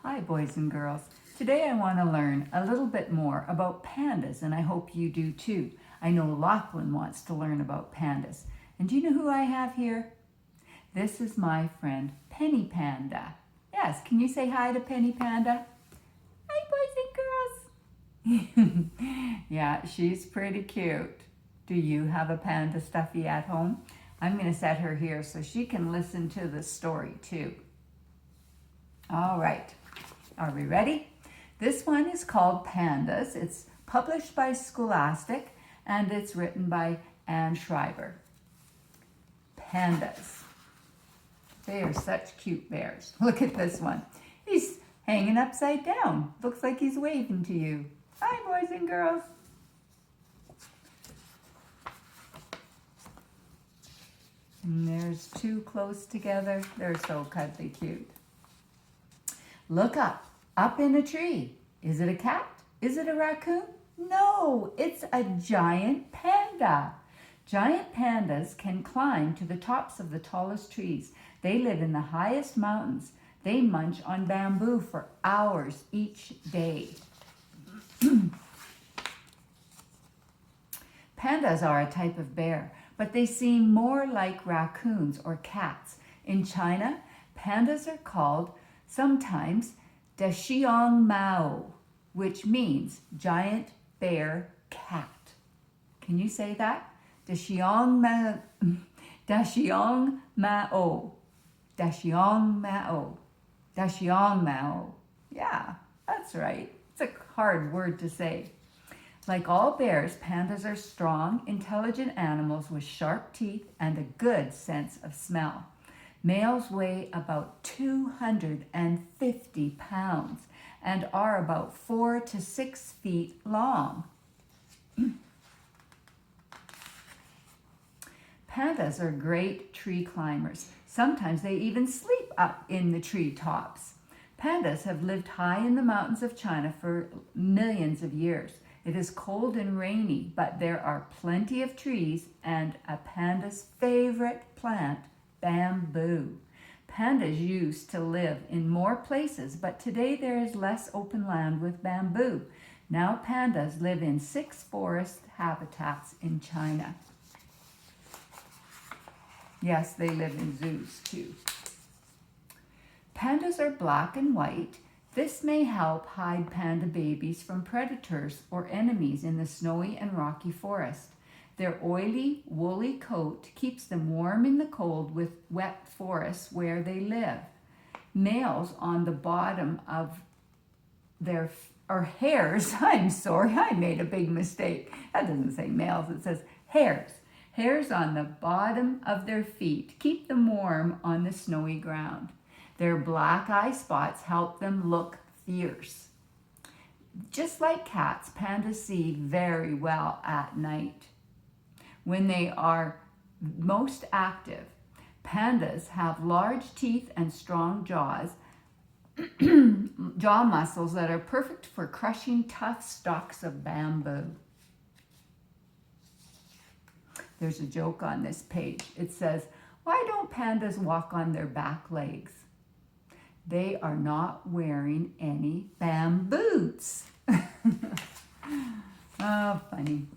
Hi, boys and girls. Today I want to learn a little bit more about pandas, and I hope you do too. I know Lachlan wants to learn about pandas. And do you know who I have here? This is my friend Penny Panda. Yes, can you say hi to Penny Panda? Hi, boys and girls. Yeah, she's pretty cute. Do you have a panda stuffy at home? I'm going to set her here so she can listen to the story too. All right. Are we ready? This one is called Pandas. It's published by Scholastic and it's written by Anne Schreiber. Pandas. They are such cute bears. Look at this one. He's hanging upside down. Looks like he's waving to you. Hi, boys and girls. And there's two close together. They're so cuddly cute. Look up in a tree. Is it a cat? Is it a raccoon? No, it's a giant panda. Giant pandas can climb to the tops of the tallest trees. They live in the highest mountains. They munch on bamboo for hours each day. Pandas are a type of bear, but they seem more like raccoons or cats. In China, pandas are called sometimes Dashiong Mao, which means giant bear cat. Can you say that? Dashiong Mao. Dashiong Mao. Dashiong Mao. Dashiong Mao. Yeah, that's right. It's a hard word to say. Like all bears, pandas are strong, intelligent animals with sharp teeth and a good sense of smell. Males weigh about 250 pounds and are about 4 to 6 feet long. Pandas are great tree climbers. Sometimes they even sleep up in the tree tops. Pandas have lived high in the mountains of China for millions of years. It is cold and rainy, but there are plenty of trees and a panda's favorite plant, bamboo. Pandas used to live in more places, but today there is less open land with bamboo. Now pandas live in 6 forest habitats in China. Yes, they live in zoos too. Pandas are black and white. This may help hide panda babies from predators or enemies in the snowy and rocky forest. Their oily, woolly coat keeps them warm in the cold with wet forests where they live. Males on the bottom of their hairs. I'm sorry, I made a big mistake. That doesn't say males, it says hairs. Hairs on the bottom of their feet keep them warm on the snowy ground. Their black eye spots help them look fierce. Just like cats, pandas see very well at night. When they are most active, pandas have large teeth and strong jaws, jaw muscles that are perfect for crushing tough stalks of bamboo. There's a joke on this page. It says, "Why don't pandas walk on their back legs?" They are not wearing any bamboots. Oh, funny.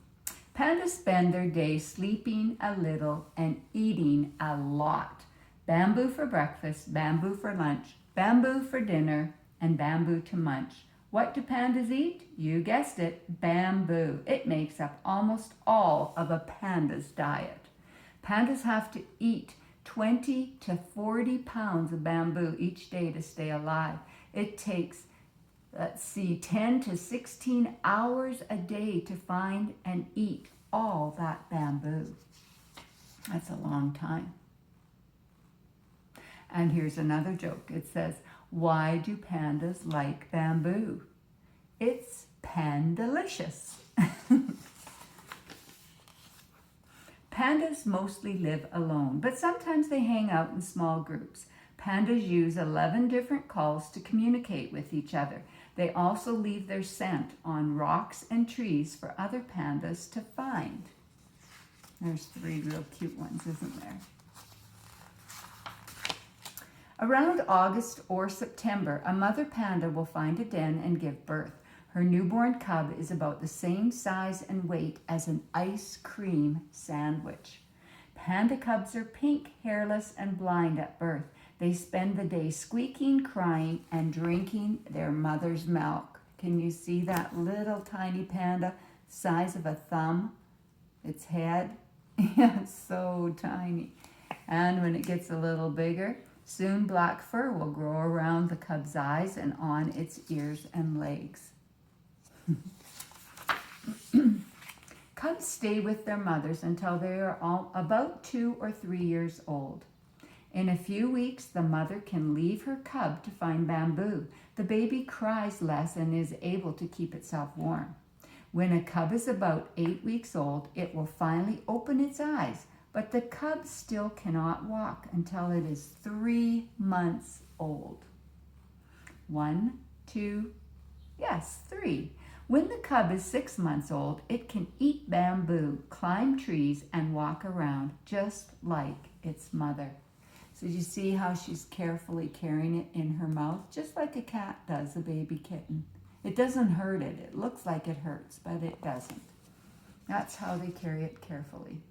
Pandas spend their day sleeping a little and eating a lot. Bamboo for breakfast, bamboo for lunch, bamboo for dinner, and bamboo to munch. What do pandas eat? You guessed it, bamboo. It makes up almost all of a panda's diet. Pandas have to eat 20 to 40 pounds of bamboo each day to stay alive. It takes, 10 to 16 hours a day to find and eat all that bamboo. That's a long time. And here's another joke. It says, "Why do pandas like bamboo?" It's pandalicious. Pandas mostly live alone, but sometimes they hang out in small groups. Pandas use 11 different calls to communicate with each other. They also leave their scent on rocks and trees for other pandas to find. There's 3 real cute ones, isn't there? Around August or September, a mother panda will find a den and give birth. Her newborn cub is about the same size and weight as an ice cream sandwich. Panda cubs are pink, hairless, and blind at birth. They spend the day squeaking, crying, and drinking their mother's milk. Can you see that little tiny panda, size of a thumb? Its head? Yeah, it's so tiny. And when it gets a little bigger, soon black fur will grow around the cub's eyes and on its ears and legs. Cubs stay with their mothers until they are about 2 or 3 years old. In a few weeks, the mother can leave her cub to find bamboo. The baby cries less and is able to keep itself warm. When a cub is about 8 weeks old, it will finally open its eyes, but the cub still cannot walk until it is 3 months old. 1, 2, yes, 3. When the cub is 6 months old, it can eat bamboo, climb trees, and walk around just like its mother. So you see how she's carefully carrying it in her mouth, just like a cat does, a baby kitten. It doesn't hurt it. It looks like it hurts, but it doesn't. That's how they carry it carefully.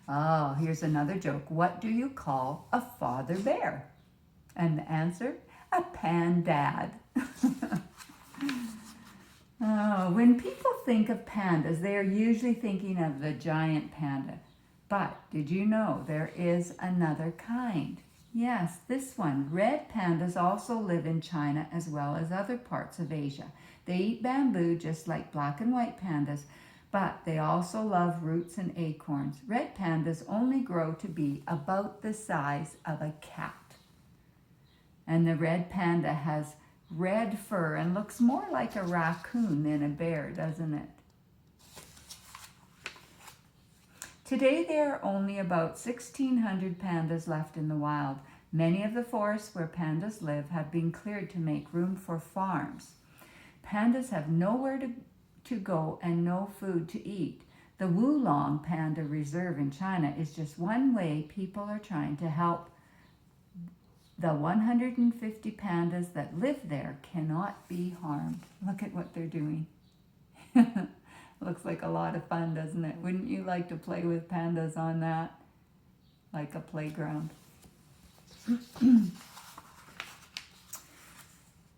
Oh, here's another joke. What do you call a father bear? And the answer, a pandad. Oh, when people think of pandas, they are usually thinking of the giant panda. But did you know there is another kind? Yes, this one. Red pandas also live in China as well as other parts of Asia. They eat bamboo just like black and white pandas, but they also love roots and acorns. Red pandas only grow to be about the size of a cat. And the red panda has red fur and looks more like a raccoon than a bear, doesn't it? Today there are only about 1,600 pandas left in the wild. Many of the forests where pandas live have been cleared to make room for farms. Pandas have nowhere to go and no food to eat. The Wulong Panda Reserve in China is just one way people are trying to help. The 150 pandas that live there cannot be harmed. Look at what they're doing. Looks like a lot of fun, doesn't it? Wouldn't you like to play with pandas on that? Like a playground.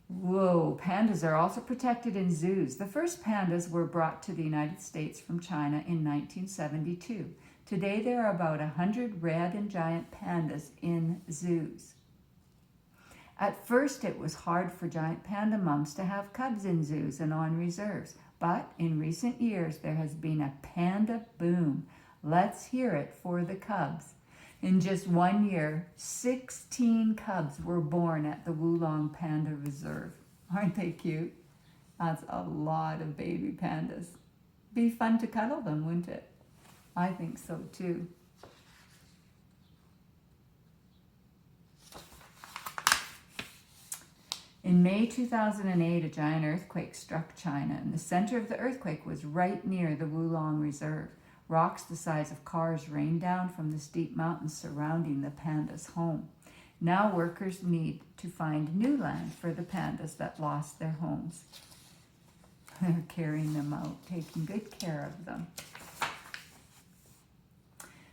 Whoa, pandas are also protected in zoos. The first pandas were brought to the United States from China in 1972. Today there are about 100 red and giant pandas in zoos. At first it was hard for giant panda mums to have cubs in zoos and on reserves, but in recent years there has been a panda boom. Let's hear it for the cubs. In just 1 year, 16 cubs were born at the Wulong Panda Reserve. Aren't they cute? That's a lot of baby pandas. Be fun to cuddle them, wouldn't it? I think so too. In May 2008, a giant earthquake struck China, and the center of the earthquake was right near the Wulong Reserve. Rocks the size of cars rained down from the steep mountains surrounding the pandas' home. Now workers need to find new land for the pandas that lost their homes. They're carrying them out, taking good care of them.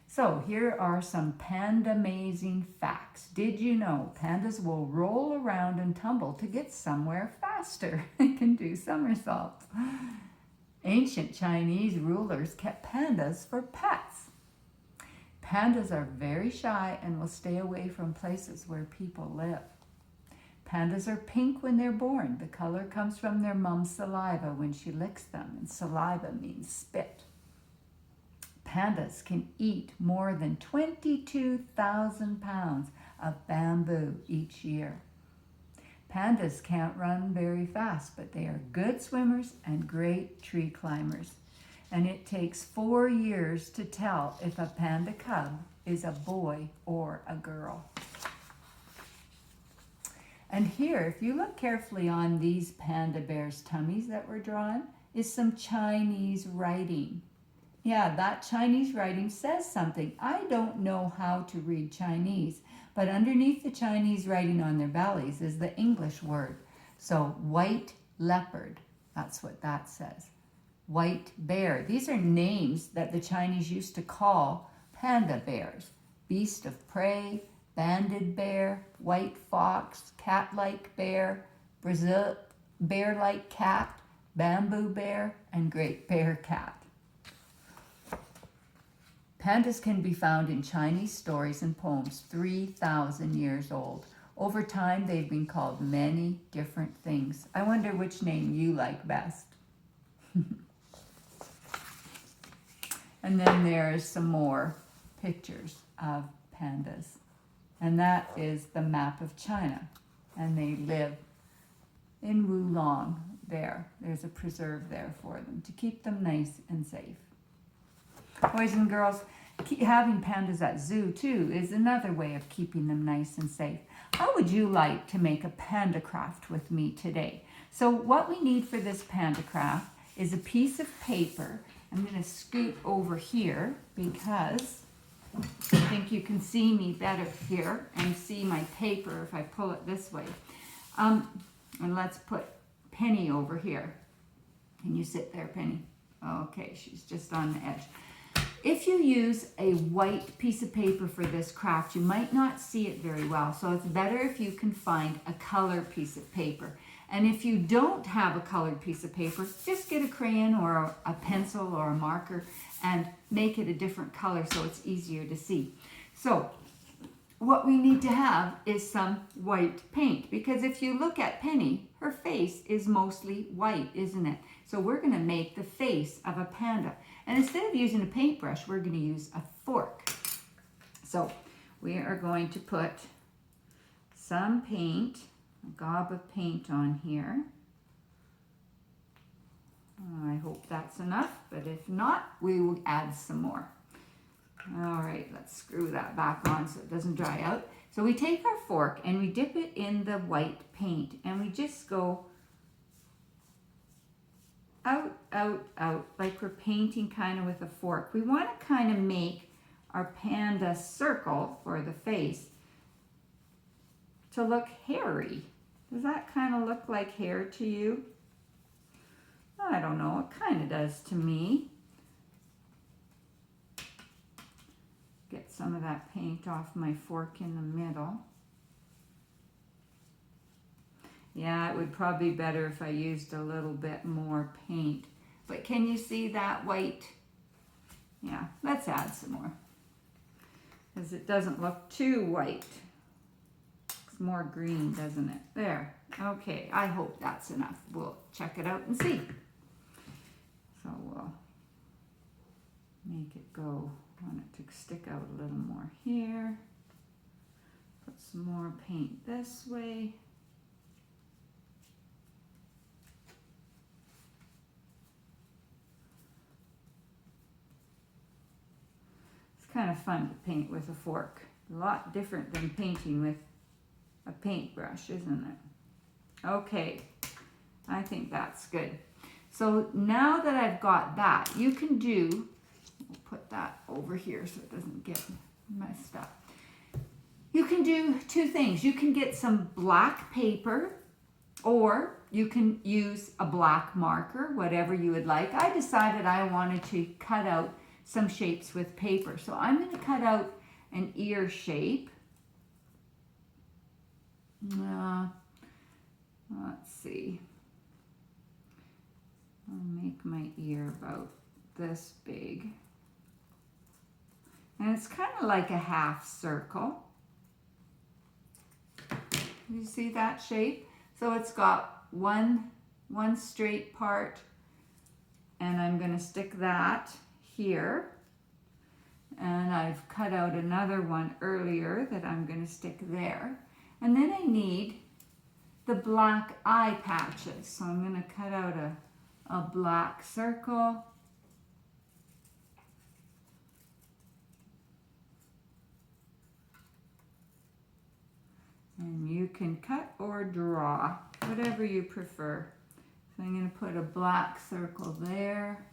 So here are some panda-amazing facts. Did you know pandas will roll around and tumble to get somewhere faster? They can do somersaults. Ancient Chinese rulers kept pandas for pets. Pandas are very shy and will stay away from places where people live. Pandas are pink when they're born. The color comes from their mom's saliva when she licks them, and saliva means spit. Pandas can eat more than 22,000 pounds of bamboo each year. Pandas can't run very fast, but they are good swimmers and great tree climbers. And it takes 4 years to tell if a panda cub is a boy or a girl. And here, if you look carefully on these panda bears' tummies that were drawn, is some Chinese writing. Yeah, that Chinese writing says something. I don't know how to read Chinese, But underneath the Chinese writing on their bellies is the English word. So white leopard, that's what that says. White bear. These are names that the Chinese used to call panda bears. Beast of prey, banded bear, white fox, cat-like bear, Brazil bear-like cat, bamboo bear, and great bear cat. Pandas can be found in Chinese stories and poems 3,000 years old. Over time, they've been called many different things. I wonder which name you like best. And then there's some more pictures of pandas. And that is the map of China. And they live in Wulong there. There's a preserve there for them to keep them nice and safe. Boys and girls, having pandas at zoo too is another way of keeping them nice and safe. How would you like to make a panda craft with me today? So what we need for this panda craft is a piece of paper. I'm going to scoot over here because I think you can see me better here and see my paper if I pull it this way. And let's put Penny over here. Can you sit there, Penny? Okay, she's just on the edge. If you use a white piece of paper for this craft, you might not see it very well. So it's better if you can find a colored piece of paper. And if you don't have a colored piece of paper, just get a crayon or a pencil or a marker and make it a different color so it's easier to see. So what we need to have is some white paint, because if you look at Penny, her face is mostly white, isn't it? So we're going to make the face of a panda. And instead of using a paintbrush, we're going to use a fork. So we are going to put some paint, a gob of paint on here. I hope that's enough, but if not, we will add some more. All right, let's screw that back on so it doesn't dry out. So we take our fork and we dip it in the white paint and we just go out, out, out, like we're painting kind of with a fork. We want to kind of make our panda circle for the face to look hairy. Does that kind of look like hair to you? I don't know, it kind of does to me. Get some of that paint off my fork in the middle. Yeah, it would probably be better if I used a little bit more paint. But can you see that white? Yeah, let's add some more, because it doesn't look too white. It's more green, doesn't it? There. Okay, I hope that's enough. We'll check it out and see. So we'll make it go. I want it to stick out a little more here. Put some more paint this way. It's kind of fun to paint with a fork. A lot different than painting with a paintbrush, isn't it? Okay, I think that's good. So now that I've got that, you can do, we'll put that over here so it doesn't get messed up. You can do two things. You can get some black paper, or you can use a black marker, whatever you would like. I decided I wanted to cut out some shapes with paper. So I'm going to cut out an ear shape. Let's see. I'll make my ear about this big. And it's kind of like a half circle. You see that shape? So it's got one straight part, and I'm going to stick that here. And I've cut out another one earlier that I'm going to stick there. And then I need the black eye patches. So I'm going to cut out a black circle. And you can cut or draw, whatever you prefer. So I'm going to put a black circle there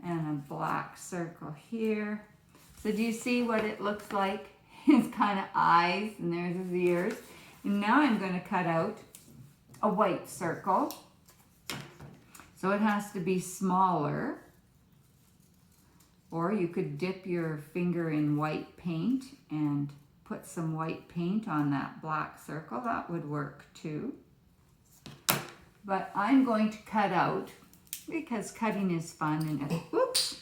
and a black circle here. So do you see what it looks like? his kind of eyes, and there's his ears. And now I'm going to cut out a white circle. So it has to be smaller. Or you could dip your finger in white paint and put some white paint on that black circle. That would work too. But I'm going to cut out, because cutting is fun, and oops,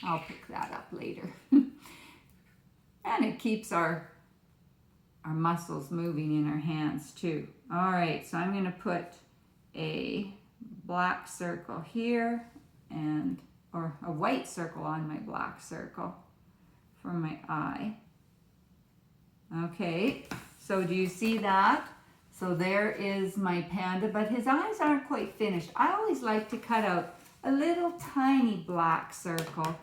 I'll pick that up later. And it keeps our muscles moving in our hands too. All right, so I'm going to put a black circle here, or a white circle on my black circle for my eye. Okay, so do you see that? So there is my panda, but his eyes aren't quite finished. I always like to cut out a little tiny black circle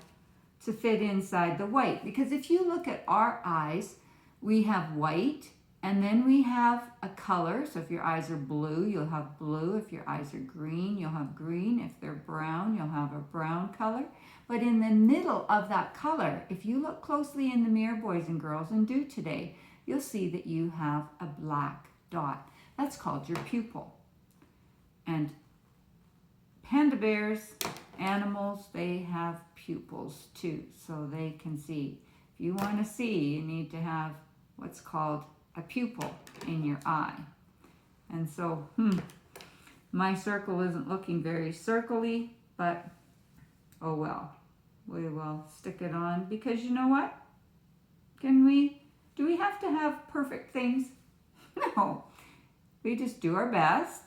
to fit inside the white, because if you look at our eyes, we have white, and then we have a color. So if your eyes are blue, you'll have blue. If your eyes are green, you'll have green. If they're brown, you'll have a brown color. But in the middle of that color, if you look closely in the mirror, boys and girls, and do today, you'll see that you have a black dot. That's called your pupil. And panda bears, animals, they have pupils too, so they can see. If you want to see, you need to have what's called a pupil in your eye. And so, my circle isn't looking very circly, but oh well. We will stick it on, because you know what? Do we have to have perfect things? No. We just do our best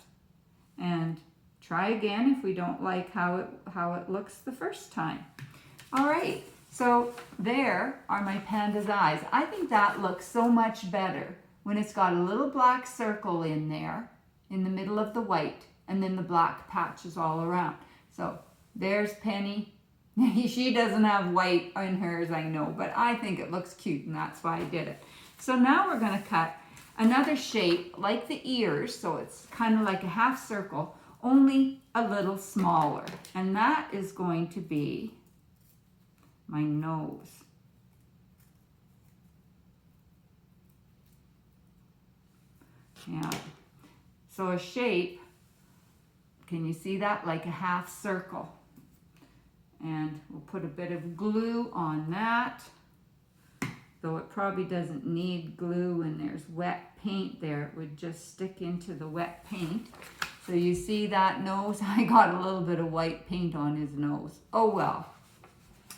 and try again if we don't like how it looks the first time. All right, so there are my panda's eyes. I think that looks so much better when it's got a little black circle in there in the middle of the white, and then the black patches all around. So there's Penny. She doesn't have white in hers, I know, but I think it looks cute, and that's why I did it. So now we're going to cut another shape like the ears, so it's kind of like a half circle, only a little smaller. And that is going to be my nose. Yeah. So a shape, can you see that? Like a half circle. And we'll put a bit of glue on that. Though it probably doesn't need glue when there's wet paint there. It would just stick into the wet paint. So you see that nose? I got a little bit of white paint on his nose. Oh well.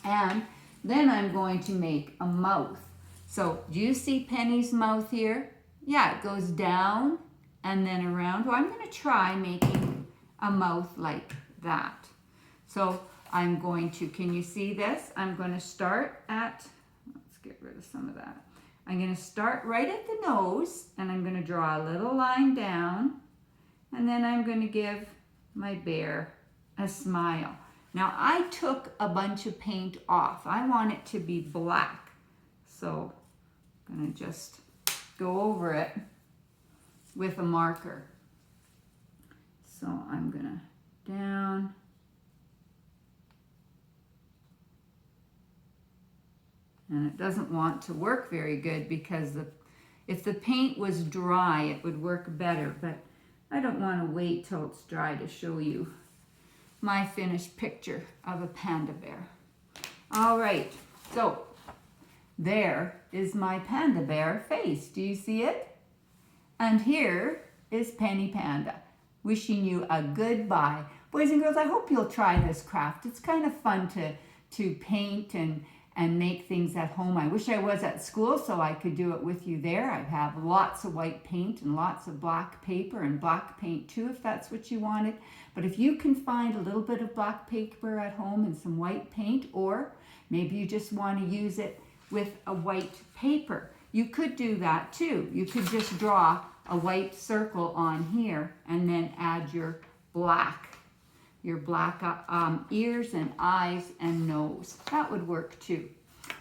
And then I'm going to make a mouth. So do you see Penny's mouth here? Yeah, it goes down and then around. Well, I'm going to try making a mouth like that. So I'm going to, can you see this? I'm going to start at, let's get rid of some of that. I'm going to start right at the nose, and I'm going to draw a little line down, and then I'm going to give my bear a smile. Now I took a bunch of paint off. I want it to be black. So I'm going to just go over it with a marker. So I'm going to down. And it doesn't want to work very good because if the paint was dry, it would work better. But I don't want to wait till it's dry to show you my finished picture of a panda bear. All right, so there is my panda bear face. Do you see it? And here is Penny Panda, wishing you a goodbye. Boys and girls, I hope you'll try this craft. It's kind of fun to paint and make things at home. I wish I was at school so I could do it with you there. I'd have lots of white paint and lots of black paper and black paint too, if that's what you wanted. But if you can find a little bit of black paper at home and some white paint, or maybe you just want to use it with a white paper, you could do that too. You could just draw a white circle on here and then add your black ears and eyes and nose. That would work too.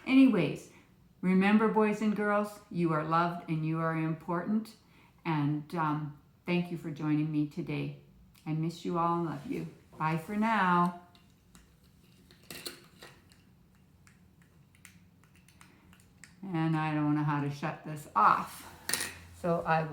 Anyways, remember, boys and girls, you are loved and you are important. And thank you for joining me today. I miss you all and love you. Bye for now. And I don't know how to shut this off. So I will